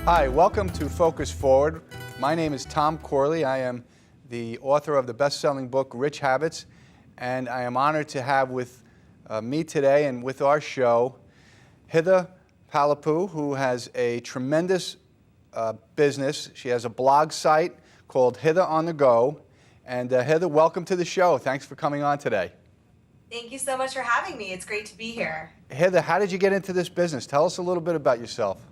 Hi, welcome to Focus Forward. My name is Tom Corley. I am the author of the best-selling book, Rich Habits, and I am honored to have with me today and with our show, Hitha Palepu, who has a tremendous business. She has a blog site called Hitha on the Go. And Hitha, welcome to the show. Thanks for coming on today. Thank you so much for having me. It's great to be here. Hitha, how did you get into this business? Tell us a little bit about yourself.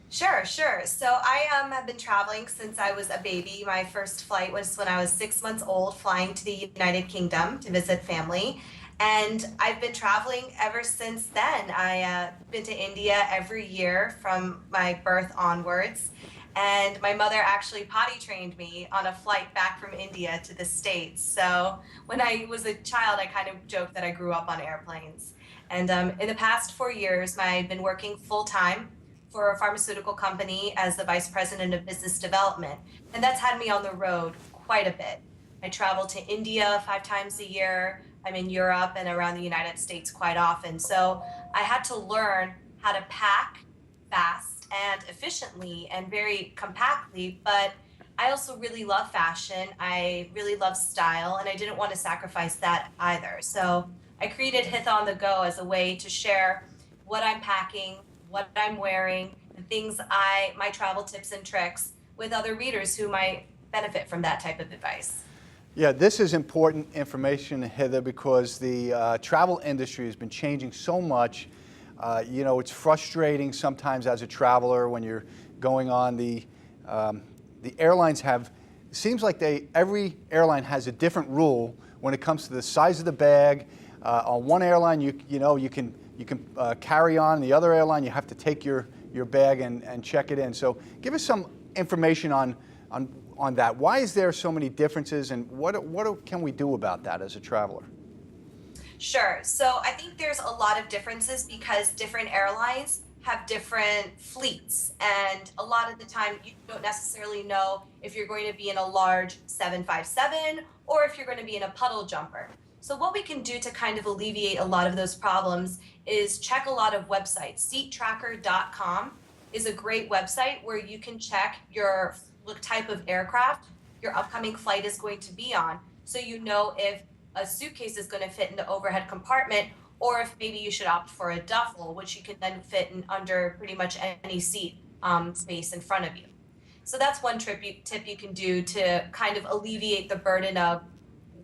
Sure. So I have been traveling since I was a baby. My first flight was when I was 6 months old, flying to the United Kingdom to visit family. And I've been traveling ever since then. I've been to India every year from my birth onwards. And my mother actually potty trained me on a flight back from India to the States. So when I was a child, I kind of joked that I grew up on airplanes. And in the past 4 years, I've been working full-time for a pharmaceutical company as the vice president of business development. And that's had me on the road quite a bit. I travel to India 5 times a year. I'm in Europe and around the United States quite often. So I had to learn how to pack fast and efficiently and very compactly, but I also really love fashion. I really love style, and I didn't want to sacrifice that either. So I created Hitha on the Go as a way to share what I'm packing, what I'm wearing, the things my travel tips and tricks with other readers who might benefit from that type of advice. Yeah, this is important information, Hitha, because the travel industry has been changing so much. It's frustrating sometimes as a traveler when you're going on the airlines have, it seems like every airline has a different rule when it comes to the size of the bag. On one airline, you can carry on. The other airline, you have to take your bag and check it in. So give us some information on that. Why is there so many differences, and what can we do about that as a traveler? Sure. So I think there's a lot of differences because different airlines have different fleets. And a lot of the time, you don't necessarily know if you're going to be in a large 757 or if you're going to be in a puddle jumper. So what we can do to kind of alleviate a lot of those problems is check a lot of websites. Seattracker.com is a great website where you can check what type of aircraft your upcoming flight is going to be on. So you know if a suitcase is going to fit in the overhead compartment, or if maybe you should opt for a duffel, which you can then fit in under pretty much any seat space in front of you. So that's one tip you can do to kind of alleviate the burden of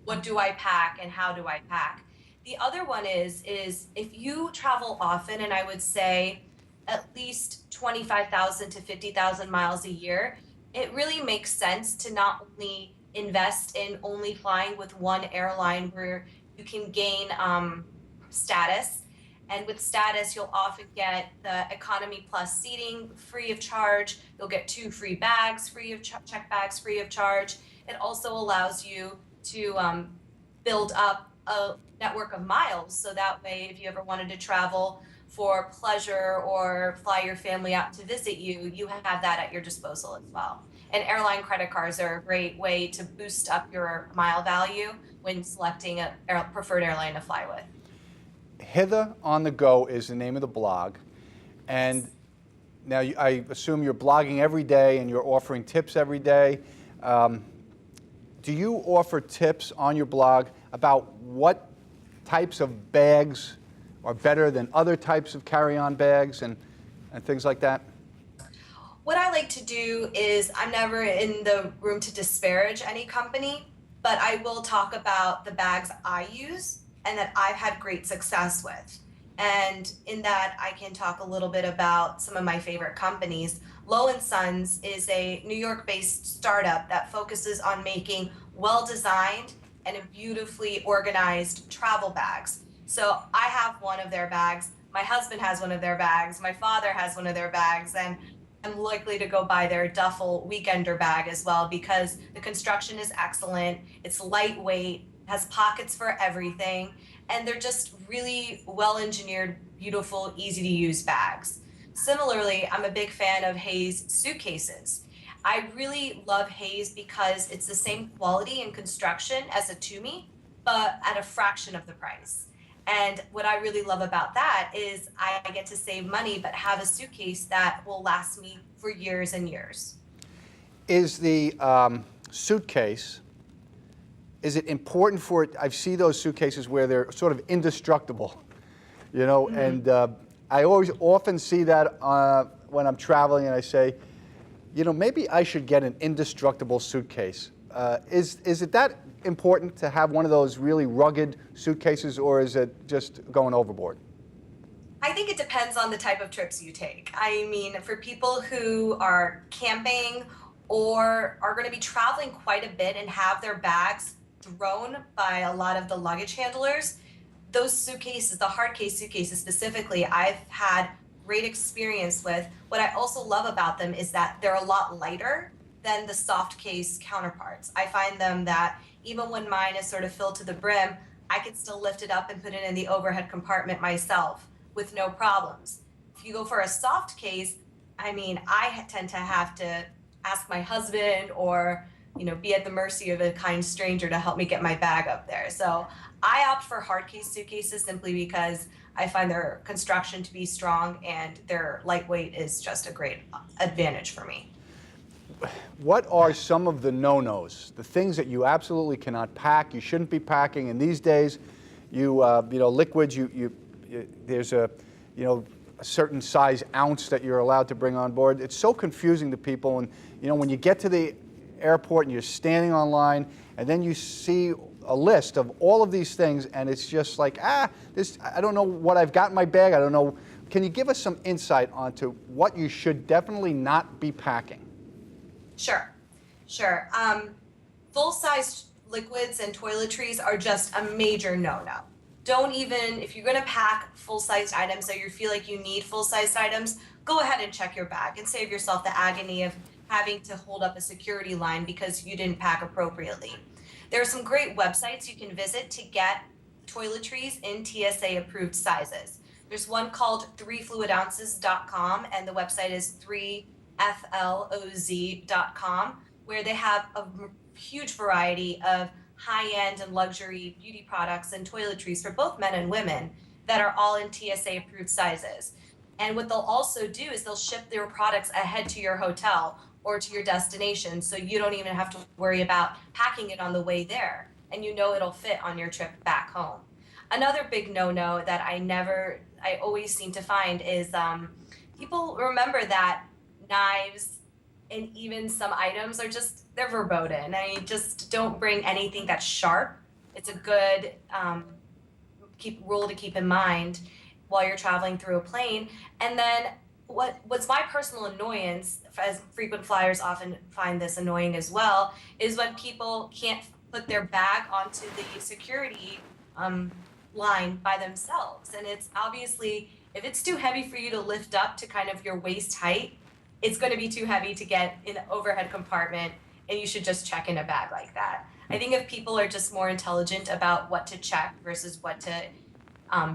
what do I pack and how do I pack. The other one is if you travel often, and I would say at least 25,000 to 50,000 miles a year, it really makes sense to not only invest in only flying with one airline where you can gain status. And with status, you'll often get the economy plus seating free of charge. You'll get 2 free bags free of check bags free of charge. It also allows you to build up a network of miles. So that way, if you ever wanted to travel for pleasure or fly your family out to visit you, you have that at your disposal as well. And airline credit cards are a great way to boost up your mile value when selecting a preferred airline to fly with. Hitha on the Go is the name of the blog. And now I assume you're blogging every day and you're offering tips every day. Do you offer tips on your blog about what types of bags are better than other types of carry-on bags and things like that? What I like to do is I'm never in the room to disparage any company, but I will talk about the bags I use and that I've had great success with. And in that, I can talk a little bit about some of my favorite companies. Low & Sons is a New York-based startup that focuses on making well-designed and beautifully organized travel bags. So I have one of their bags, my husband has one of their bags, my father has one of their bags, and I'm likely to go buy their duffel weekender bag as well because the construction is excellent, it's lightweight, has pockets for everything, and they're just really well-engineered, beautiful, easy-to-use bags. Similarly, I'm a big fan of Hayes suitcases. I really love Hayes because it's the same quality and construction as a Tumi, but at a fraction of the price. And what I really love about that is I get to save money, but have a suitcase that will last me for years and years. Is the suitcase, is it important for it? I see those suitcases where they're sort of indestructible, and I always often see that when I'm traveling, and I say, maybe I should get an indestructible suitcase. Is it that important to have one of those really rugged suitcases, or is it just going overboard? I think it depends on the type of trips you take. I mean, for people who are camping or are going to be traveling quite a bit and have their bags thrown by a lot of the luggage handlers, those suitcases, the hard case suitcases specifically, I've had great experience with. What I also love about them is that they're a lot lighter than the soft case counterparts. I find them that even when mine is sort of filled to the brim, I can still lift it up and put it in the overhead compartment myself with no problems. If you go for a soft case, I mean, I tend to have to ask my husband or, be at the mercy of a kind stranger to help me get my bag up there. So I opt for hard case suitcases simply because I find their construction to be strong and their lightweight is just a great advantage for me. What are some of the no-nos, the things that you absolutely cannot pack, you shouldn't be packing? And these days, liquids, there's a certain size ounce that you're allowed to bring on board. It's so confusing to people, and when you get to the airport and you're standing online, and then you see a list of all of these things, and it's just like, I don't know what I've got in my bag. I don't know. Can you give us some insight onto what you should definitely not be packing? Sure. Full-size liquids and toiletries are just a major no-no. Don't even, if you're going to pack full-sized items or you feel like you need full-sized items, go ahead and check your bag and save yourself the agony of having to hold up a security line because you didn't pack appropriately. There are some great websites you can visit to get toiletries in TSA approved sizes. There's one called 3fluidounces.com, and the website is 3floz.com, where they have a huge variety of high-end and luxury beauty products and toiletries for both men and women that are all in TSA approved sizes. And what they'll also do is they'll ship their products ahead to your hotel or to your destination, so you don't even have to worry about packing it on the way there, and it'll fit on your trip back home. Another big no-no that I always seem to find is people remember that knives and even some items they're verboten. Just don't bring anything that's sharp. It's a good rule to keep in mind while you're traveling through a plane. And then what's my personal annoyance, as frequent flyers often find this annoying as well, is when people can't put their bag onto the security line by themselves. And it's obviously, if it's too heavy for you to lift up to kind of your waist height, it's going to be too heavy to get in the overhead compartment, and you should just check in a bag like that. I think if people are just more intelligent about what to check versus what to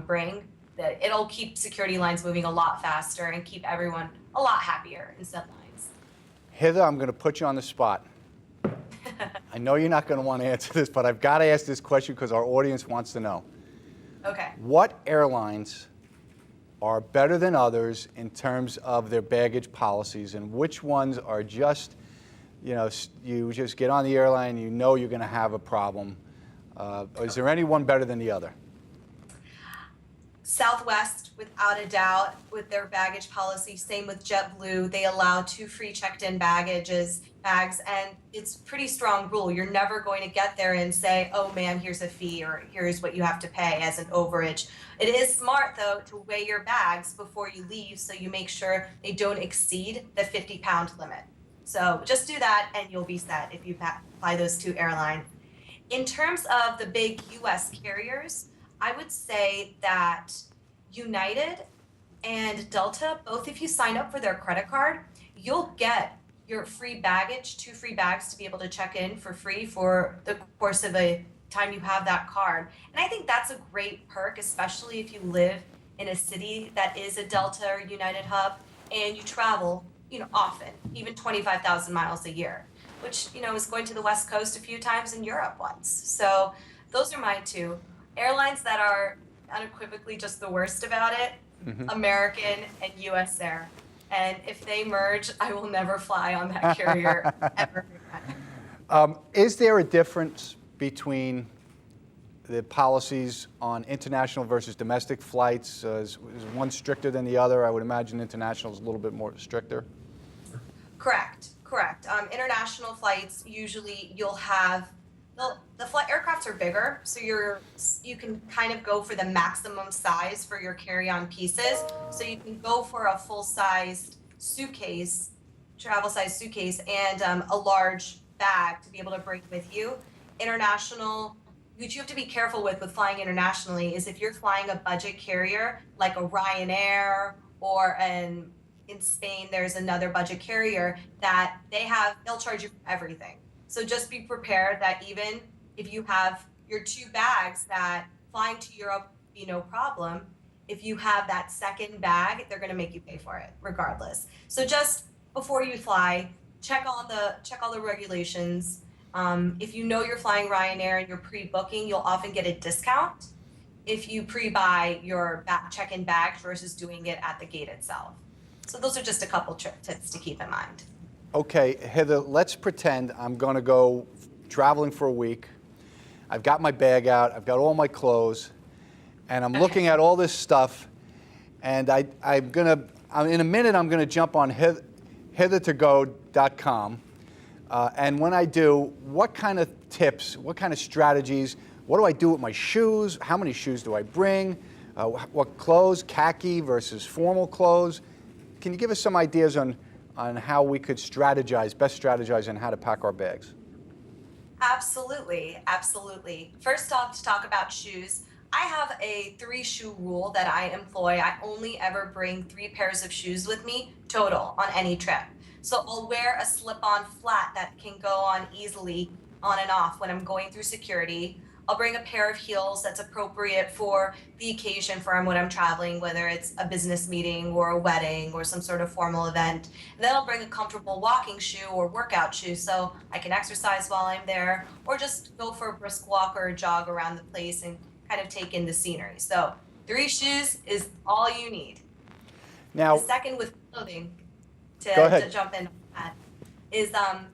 bring, that it'll keep security lines moving a lot faster and keep everyone a lot happier in said lines. Hitha, I'm going to put you on the spot. I know you're not going to want to answer this, but I've got to ask this question because our audience wants to know. Okay. What airlines are better than others in terms of their baggage policies, and which ones are just, you just get on the airline, you're going to have a problem? Is there any one better than the other? Southwest, without a doubt, with their baggage policy. Same with JetBlue. They allow 2 free checked-in bags, and it's a pretty strong rule. You're never going to get there and say, oh, ma'am, here's a fee, or here's what you have to pay as an overage. It is smart, though, to weigh your bags before you leave so you make sure they don't exceed the 50-pound limit. So just do that, and you'll be set if you fly those 2 airlines. In terms of the big U.S. carriers, I would say that United and Delta, both if you sign up for their credit card, you'll get your free baggage, 2 free bags to be able to check in for free for the course of a time you have that card. And I think that's a great perk, especially if you live in a city that is a Delta or United hub and you travel, often, even 25,000 miles a year, which, is going to the West Coast a few times in Europe once. So those are my 2. Airlines that are unequivocally just the worst about it, American and US Air. And if they merge, I will never fly on that carrier ever again. Is there a difference between the policies on international versus domestic flights? Is one stricter than the other? I would imagine international is a little bit more stricter. Correct. International flights, usually you'll have, the flight aircrafts are bigger, so you can kind of go for the maximum size for your carry-on pieces. So you can go for a full-sized suitcase, travel-sized suitcase, and a large bag to be able to bring with you. International, what you have to be careful with flying internationally is if you're flying a budget carrier like a Ryanair or in Spain, there's another budget carrier that they'll charge you for everything. So just be prepared that even if you have your 2 bags, that flying to Europe be no problem. If you have that second bag, they're going to make you pay for it regardless. So just before you fly, check all the regulations. If you know you're flying Ryanair and you're pre-booking, you'll often get a discount if you pre-buy your check-in bags versus doing it at the gate itself. So those are just a couple tips to keep in mind. Okay, Hitha, let's pretend I'm going to go traveling for a week. I've got my bag out, I've got all my clothes, and I'm looking at all this stuff, and in a minute I'm going to jump on hithatogocom. And when I do, what kind of tips, what kind of strategies, what do I do with my shoes? How many shoes do I bring? What clothes, khaki versus formal clothes? Can you give us some ideas on how we could best strategize on how to pack our bags? Absolutely. First off, to talk about shoes, I have a 3-shoe rule that I employ. I only ever bring 3 pairs of shoes with me total on any trip. So I'll wear a slip-on flat that can go on easily on and off when I'm going through security. I'll bring a pair of heels that's appropriate for the occasion for when I'm traveling, whether it's a business meeting or a wedding or some sort of formal event. And then I'll bring a comfortable walking shoe or workout shoe so I can exercise while I'm there, or just go for a brisk walk or a jog around the place and kind of take in the scenery. So 3 shoes is all you need. Now, the second with clothing, go ahead. to jump in on that, is I'm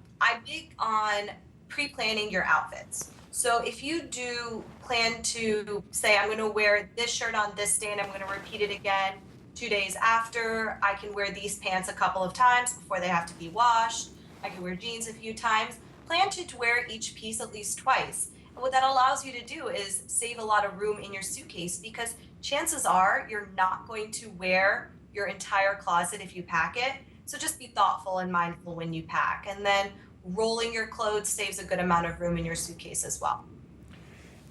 big on pre-planning your outfits. So if you do plan to say, I'm going to wear this shirt on this day and I'm going to repeat it again 2 days after, I can wear these pants a couple of times before they have to be washed. I can wear jeans a few times. Plan to wear each piece at least twice. And what that allows you to do is save a lot of room in your suitcase, because chances are you're not going to wear your entire closet if you pack it. So just be thoughtful and mindful when you pack. And then rolling your clothes saves a good amount of room in your suitcase as well.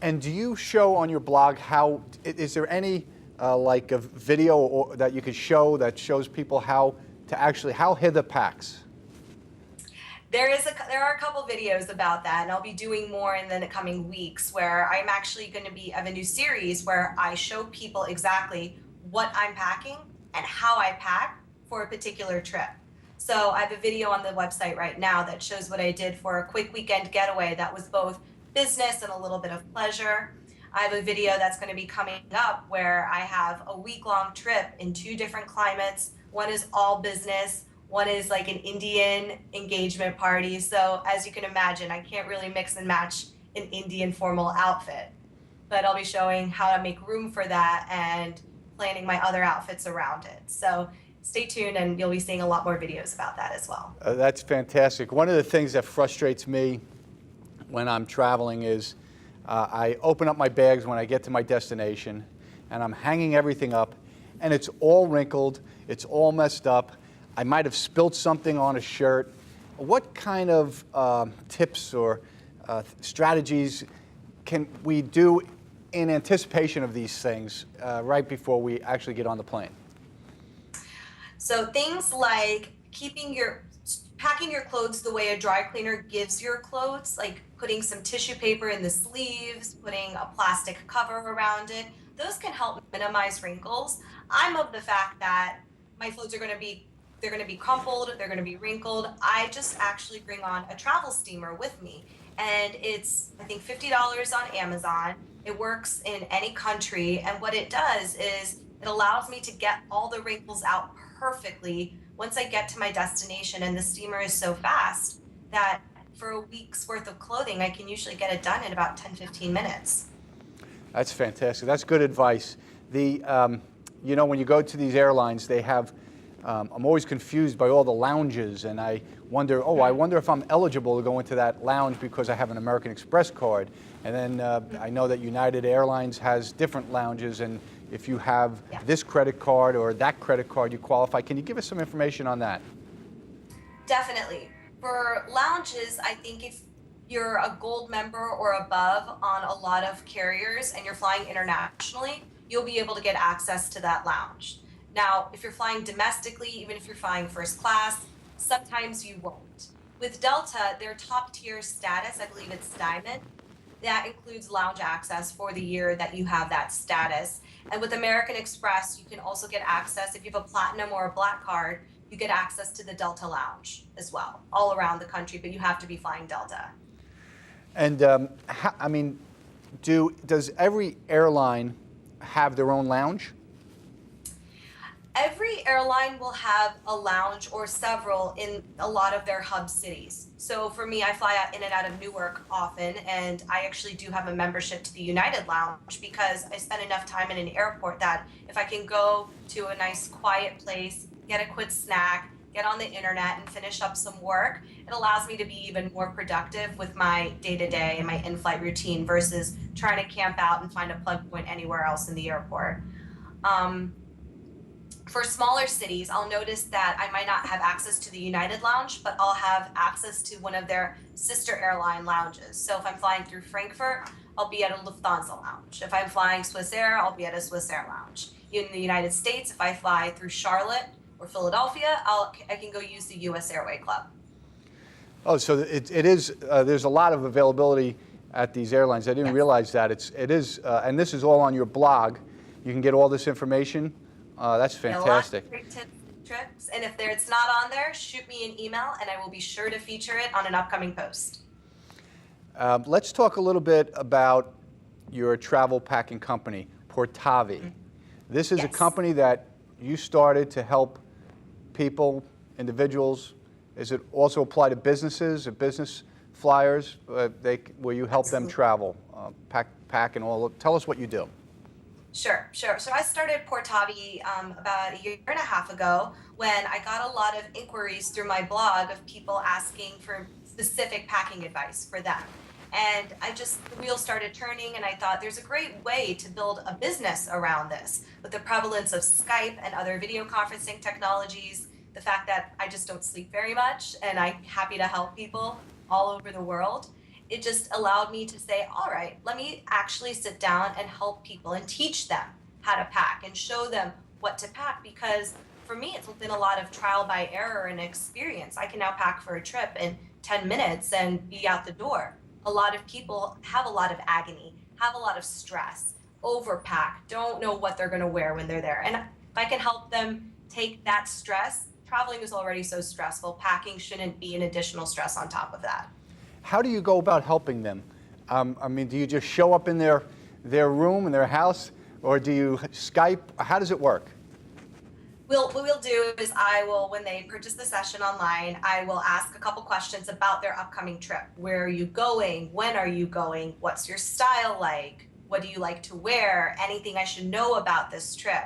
And do you show on your blog is there any like a video that you could show that shows people how Hitha packs? There are a couple videos about that, and I'll be doing more in the coming weeks, where I'm actually going to have a new series where I show people exactly what I'm packing and how I pack for a particular trip. So I have a video on the website right now that shows what I did for a quick weekend getaway that was both business and a little bit of pleasure. I have a video that's going to be coming up where I have a week-long trip in 2 different climates. One is all business, one is like an Indian engagement party. So as you can imagine, I can't really mix and match an Indian formal outfit, but I'll be showing how to make room for that and planning my other outfits around it. So stay tuned, and you'll be seeing a lot more videos about that as well. That's fantastic. One of the things that frustrates me when I'm traveling is I open up my bags when I get to my destination, and I'm hanging everything up, and it's all wrinkled, it's all messed up. I might have spilt something on a shirt. What kind of tips or strategies can we do in anticipation of these things right before we actually get on the plane? So things like packing your clothes the way a dry cleaner gives your clothes, like putting some tissue paper in the sleeves, putting a plastic cover around it, those can help minimize wrinkles. I'm of the fact that my clothes are going to be crumpled, they're going to be wrinkled. I just actually bring on a travel steamer with me, and it's, I think, $50 on Amazon. It works in any country, and what it does is it allows me to get all the wrinkles out perfectly once I get to my destination. And the steamer is so fast that for a week's worth of clothing, I can usually get it done in about 10-15 minutes. That's fantastic. That's good advice. You know, when you go to these airlines, they have, I'm always confused by all the lounges, and I wonder, I wonder if I'm eligible to go into that lounge because I have an American Express card. And then I know that United Airlines has different lounges, and if you have this credit card or that credit card, you qualify. Can you give us some information on that? Definitely. For lounges, I think if you're a gold member or above on a lot of carriers and you're flying internationally, you'll be able to get access to that lounge. Now, if you're flying domestically, even if you're flying first class, sometimes you won't. With Delta, their top tier status, I believe it's Diamond, that includes lounge access for the year that you have that status. And with American Express, you can also get access, if you have a platinum or a black card, you get access to the Delta lounge as well, all around the country, but you have to be flying Delta. And I mean, does every airline have their own lounge? Every airline will have a lounge or several in a lot of their hub cities. So for me, I fly in and out of Newark often, and I actually do have a membership to the United Lounge because I spend enough time in an airport that if I can go to a nice quiet place, get a quick snack, get on the internet and finish up some work, it allows me to be even more productive with my day-to-day and my in-flight routine versus trying to camp out and find a plug point anywhere else in the airport. For smaller cities, I'll notice that I might not have access to the United Lounge, but I'll have access to one of their sister airline lounges. So if I'm flying through Frankfurt, I'll be at a Lufthansa lounge. If I'm flying Swiss Air, I'll be at a Swiss Air lounge. In the United States, if I fly through Charlotte or Philadelphia, I can go use the US Airway Club. Oh, so it is. There's a lot of availability at these airlines. I didn't realize that. It is, and this is all on your blog. You can get all this information. That's fantastic. A lot of great tips, trips, and if it's not on there, shoot me an email, and I will be sure to feature it on an upcoming post. Let's talk a little bit about your travel packing company, Portavi. Mm-hmm. This is a company that you started to help people, individuals. Does it also apply to businesses or business flyers where you help them travel, pack and all? Tell us what you do. Sure. So I started Portavi about a year and a half ago when I got a lot of inquiries through my blog of people asking for specific packing advice for them. And the wheel started turning, and I thought there's a great way to build a business around this with the prevalence of Skype and other video conferencing technologies, the fact that I just don't sleep very much and I'm happy to help people all over the world. It just allowed me to say, all right, let me actually sit down and help people and teach them how to pack and show them what to pack, because for me, it's been a lot of trial by error and experience. I can now pack for a trip in 10 minutes and be out the door. A lot of people have a lot of agony, have a lot of stress, overpack, don't know what they're going to wear when they're there. And if I can help them take that stress, traveling is already so stressful, packing shouldn't be an additional stress on top of that. How do you go about helping them? I mean, do you just show up in their room, in their house, or do you Skype? How does it work? What we'll do is when they purchase the session online, I will ask a couple questions about their upcoming trip. Where are you going? When are you going? What's your style like? What do you like to wear? Anything I should know about this trip?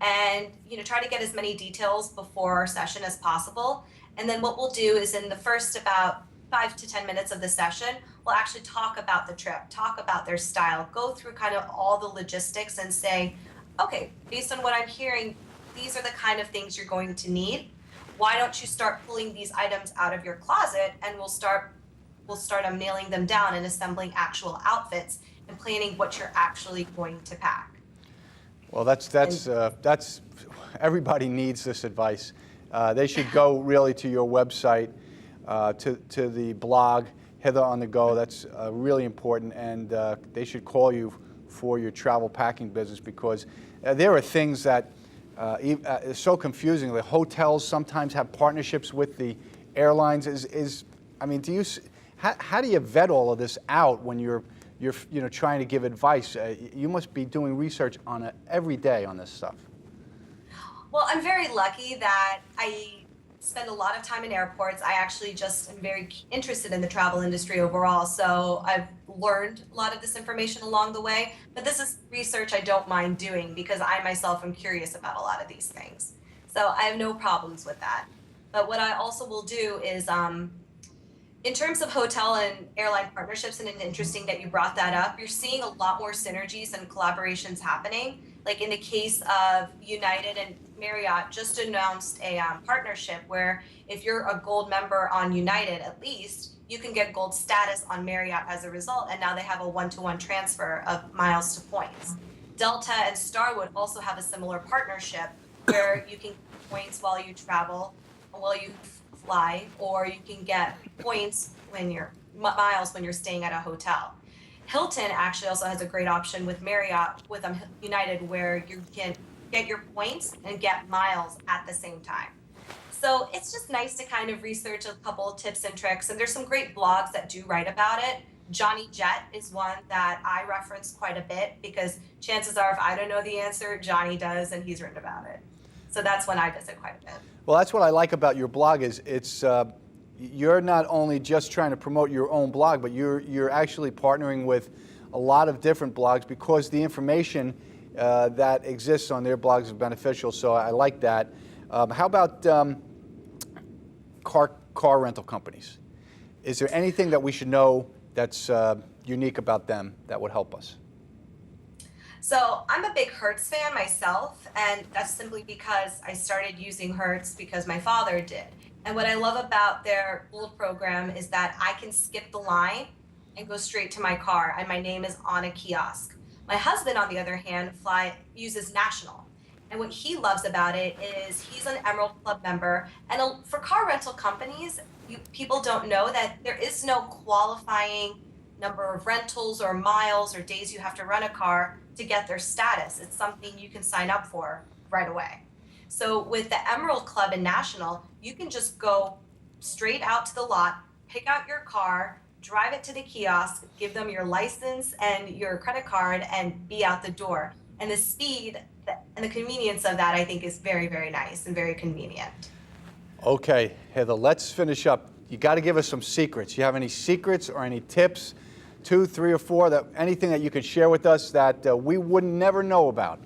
And try to get as many details before our session as possible. And then what we'll do is in the first about 5 to 10 minutes of the session, we'll actually talk about the trip, talk about their style, go through kind of all the logistics and say, okay, based on what I'm hearing, these are the kind of things you're going to need. Why don't you start pulling these items out of your closet, and we'll start nailing them down and assembling actual outfits and planning what you're actually going to pack. Well, that's everybody needs this advice. They should go really to your website, to the blog, Hitha on the Go. That's really important, and they should call you for your travel packing business, because there are things that it's so confusing. The hotels sometimes have partnerships with the airlines. I mean, how do you vet all of this out when you're you're trying to give advice. You must be doing research on it every day on this stuff. Well, I'm very lucky that I spend a lot of time in airports. I actually just am very interested in the travel industry overall. So I've learned a lot of this information along the way. But this is research I don't mind doing because I myself am curious about a lot of these things. So I have no problems with that. But what I also will do is, in terms of hotel and airline partnerships, and it's interesting that you brought that up, you're seeing a lot more synergies and collaborations happening. Like in the case of United and Marriott just announced a partnership where if you're a gold member on United, at least, you can get gold status on Marriott as a result. And now they have a one-to-one transfer of miles to points. Delta and Starwood also have a similar partnership where you can get points while you travel, while you fly, or you can get points when you're miles when you're staying at a hotel. Hilton actually also has a great option with Marriott with United where you can get your points and get miles at the same time. So it's just nice to kind of research a couple of tips and tricks, and there's some great blogs that do write about it. Johnny Jet is one that I reference quite a bit because chances are if I don't know the answer, Johnny does, and he's written about it. So that's one I visit quite a bit. Well, that's what I like about your blog is you're not only just trying to promote your own blog, but you're actually partnering with a lot of different blogs because the information that exists on their blogs is beneficial. So I like that. How about car rental companies? Is there anything that we should know that's unique about them that would help us? So I'm a big Hertz fan myself, and that's simply because I started using Hertz because my father did. And what I love about their Gold program is that I can skip the line and go straight to my car, and my name is on a kiosk. My husband, on the other hand, uses National. And what he loves about it is he's an Emerald Club member. And for car rental companies, people don't know that there is no qualifying number of rentals or miles or days you have to run a car to get their status. It's something you can sign up for right away. So with the Emerald Club and National, you can just go straight out to the lot, pick out your car, drive it to the kiosk, give them your license and your credit card, and be out the door. And the speed and the convenience of that, I think, is very, very nice and very convenient. Okay, Hitha, let's finish up. You got to give us some secrets. You have any secrets or any tips, 2, 3, or 4, anything that you could share with us that we would never know about?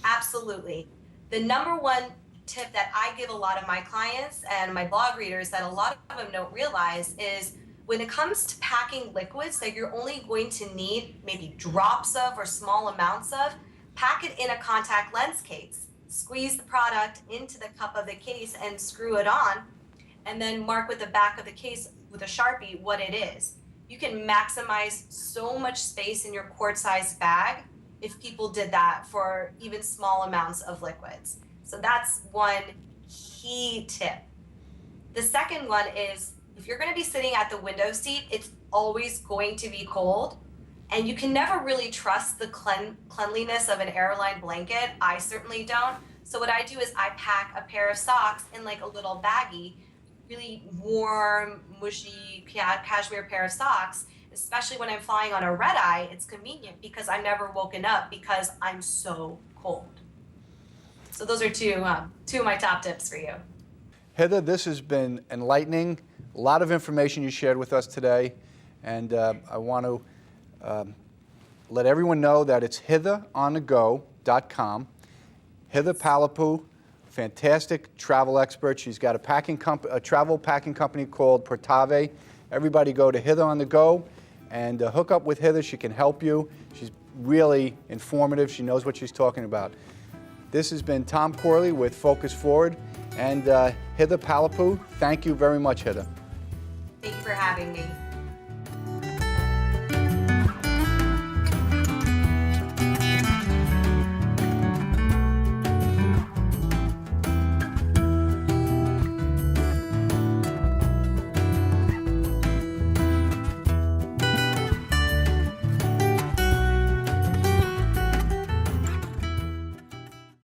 Absolutely. The number one tip that I give a lot of my clients and my blog readers that a lot of them don't realize is when it comes to packing liquids that you're only going to need maybe drops of or small amounts of, pack it in a contact lens case. Squeeze the product into the cup of the case and screw it on, and then mark with the back of the case with a Sharpie what it is. You can maximize so much space in your quart-sized bag if people did that for even small amounts of liquids. So that's one key tip. The second one is if you're going to be sitting at the window seat, it's always going to be cold. And you can never really trust the cleanliness of an airline blanket. I certainly don't. So what I do is I pack a pair of socks in like a little baggie, really warm, mushy cashmere pair of socks. Especially when I'm flying on a red eye, it's convenient because I'm never woken up because I'm so cold. So those are two of my top tips for you. Hitha, this has been enlightening. A lot of information you shared with us today, and I want to let everyone know that it's hithaonthego.com. Hitha Palepu, fantastic travel expert. She's got a travel packing company called Portave. Everybody go to Hitha on the Go and hook up with Hitha. She can help you. She's really informative. She knows what she's talking about. This has been Tom Corley with Focus Forward and Hitha Palepu. Thank you very much, Hitha. Thank you for having me.